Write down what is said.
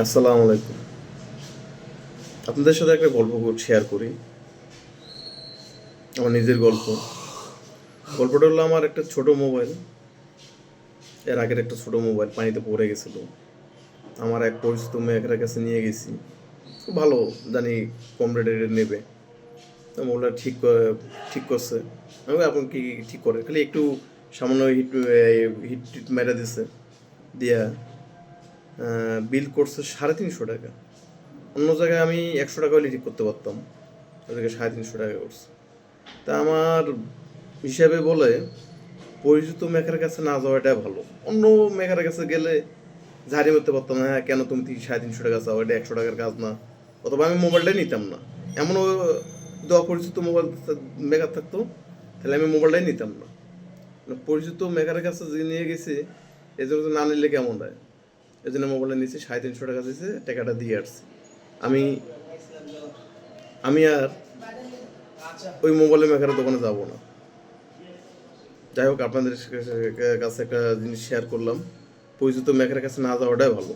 আসসালামু আলাইকুম। আপনাদের সাথে একটা গল্প শেয়ার করি। আমার নিজের গল্প। গল্পটা হলো আমার একটা ছোট মোবাইল। এর আগের একটা ছোট মোবাইল পানিতে পড়ে গেছিল। আমার এক পরিচিত মেয়ের কাছে নিয়ে গেছি। খুব ভালো, জানি কম রেটে নেবে। তো মোবাইলটা ঠিক করছে। আমি বলি, এখন কি ঠিক করে? খালি একটু সামান্য হিট হিট টিট মেরে দিছে। দিয়া বিল করছে 350 টাকা। অন্য জায়গায় আমি 100 টাকা হলে ঠিক করতে পারতাম, ওদেরকে 350 টাকা করছে। তা আমার হিসাবে বলে পরিচিত মেকারের কাছে না যাওয়াটাই ভালো। অন্য মেকারের কাছে গেলে ঝাড়ি মারতে পারতাম না, হ্যাঁ কেন তুমি 350 টাকা চাও, এটা 100 টাকার কাজ না। অথবা আমি মোবাইলটাই নিতাম না। এমনও দেওয়া পরিচিত মোবাইল মেকার থাকতো, তাহলে আমি মোবাইলটাই নিতাম না। মানে পরিচিত মেকারের কাছে যে নিয়ে গেছি, এই জন্য না নিলে কেমন হয়। এই জন্য মোবাইলটা নিয়েছি, 350 টাকা দিয়েছে, টাকাটা দিয়ে আসছি। আমি আমি আর ওই মোবাইলের মেকারের দোকানে যাবো না। যাই হোক, আপনাদের কাছে একটা জিনিস শেয়ার করলাম, পরিচিত মেকারের কাছে না যাওয়াটাই ভালো।